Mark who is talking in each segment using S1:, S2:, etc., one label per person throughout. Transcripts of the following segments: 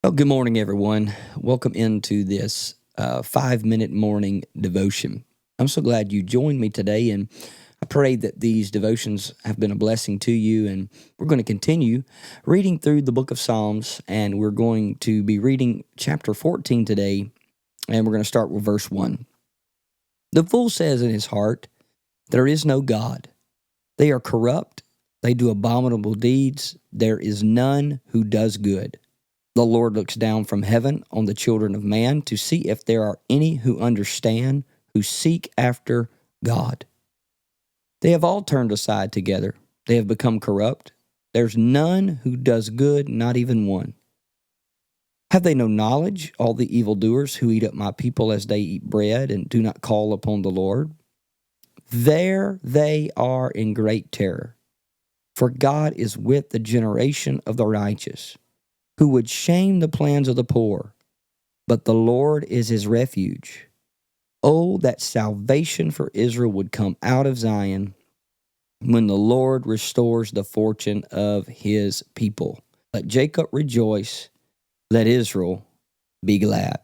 S1: Well, good morning, everyone. Welcome into this 5-minute morning devotion. I'm so glad you joined me today, and I pray that these devotions have been a blessing to you. And we're going to continue reading through the book of Psalms, and we're going to be reading chapter 14 today, and we're going to start with verse 1. The fool says in his heart, "There is no God. They are corrupt. They do abominable deeds. There is none who does good. The Lord looks down from heaven on the children of man to see if there are any who understand, who seek after God. They have all turned aside together. They have become corrupt. There's none who does good, not even one. Have they no knowledge, all the evildoers who eat up my people as they eat bread and do not call upon the Lord? There they are in great terror. For God is with the generation of the righteous, who would shame the plans of the poor, but the Lord is his refuge. Oh, that salvation for Israel would come out of Zion when the Lord restores the fortune of his people. Let Jacob rejoice, let Israel be glad."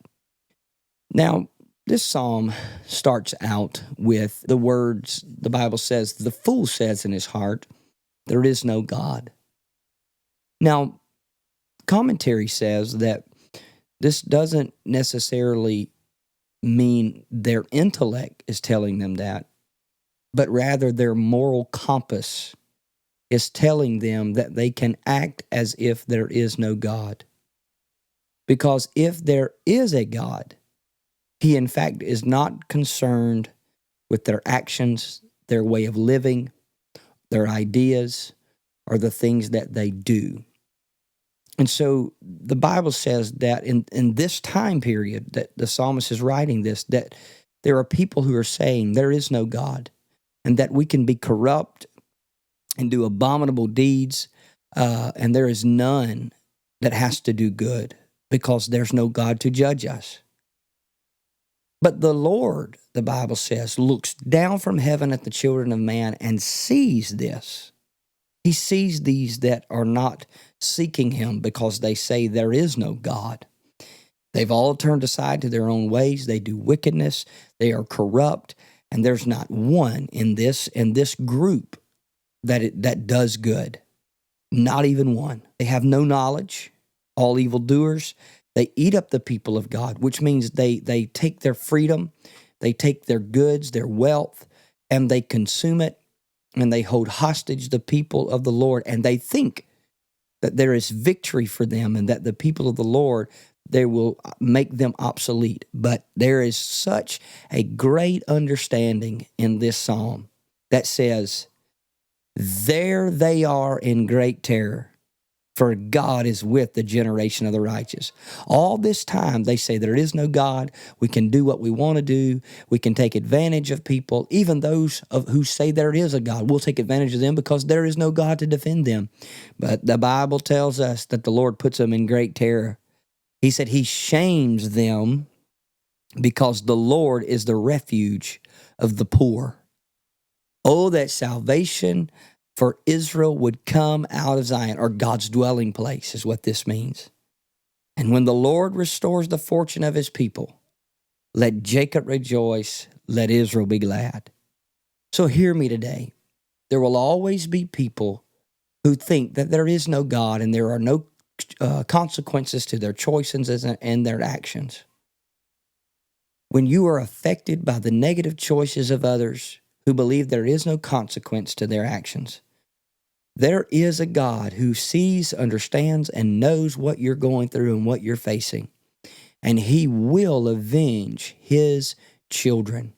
S1: Now, this psalm starts out with the words, the Bible says, "The fool says in his heart, there is no God." Now, commentary says that this doesn't necessarily mean their intellect is telling them that, but rather their moral compass is telling them that they can act as if there is no God. Because if there is a God, he in fact is not concerned with their actions, their way of living, their ideas, or the things that they do. And so the Bible says that in this time period that the psalmist is writing this, that there are people who are saying there is no God, and that we can be corrupt and do abominable deeds, and there is none that has to do good because there's no God to judge us. But the Lord, the Bible says, looks down from heaven at the children of man and sees this. He sees these that are not seeking him because they say there is no God. They've all turned aside to their own ways. They do wickedness. They are corrupt. And there's not one in this group that does good. Not even one. They have no knowledge. All evildoers. They eat up the people of God, which means they take their freedom, they take their goods, their wealth, and they consume it. And they hold hostage the people of the Lord, and they think that there is victory for them and that the people of the Lord, they will make them obsolete. But there is such a great understanding in this psalm that says, there they are in great terror, for God is with the generation of the righteous. All this time, they say there is no God. We can do what we want to do. We can take advantage of people. Even those who say there is a God, we'll take advantage of them because there is no God to defend them. But the Bible tells us that the Lord puts them in great terror. He said he shames them because the Lord is the refuge of the poor. Oh, that salvation for Israel would come out of Zion, or God's dwelling place is what this means. And when the Lord restores the fortune of his people, let Jacob rejoice, let Israel be glad. So hear me today. There will always be people who think that there is no God and there are no consequences to their choices and their actions. When you are affected by the negative choices of others who believe there is no consequence to their actions, there is a God who sees, understands, and knows what you're going through and what you're facing. And he will avenge his children.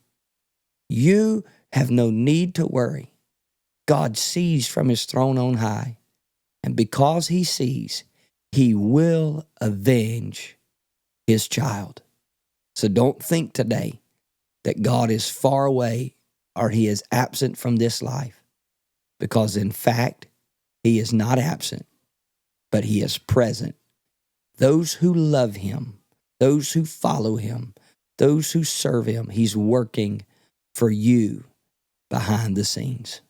S1: You have no need to worry. God sees from his throne on high. And because he sees, he will avenge his child. So don't think today that God is far away or he is absent from this life. Because in fact, he is not absent, but he is present. Those who love him, those who follow him, those who serve him, he's working for you behind the scenes.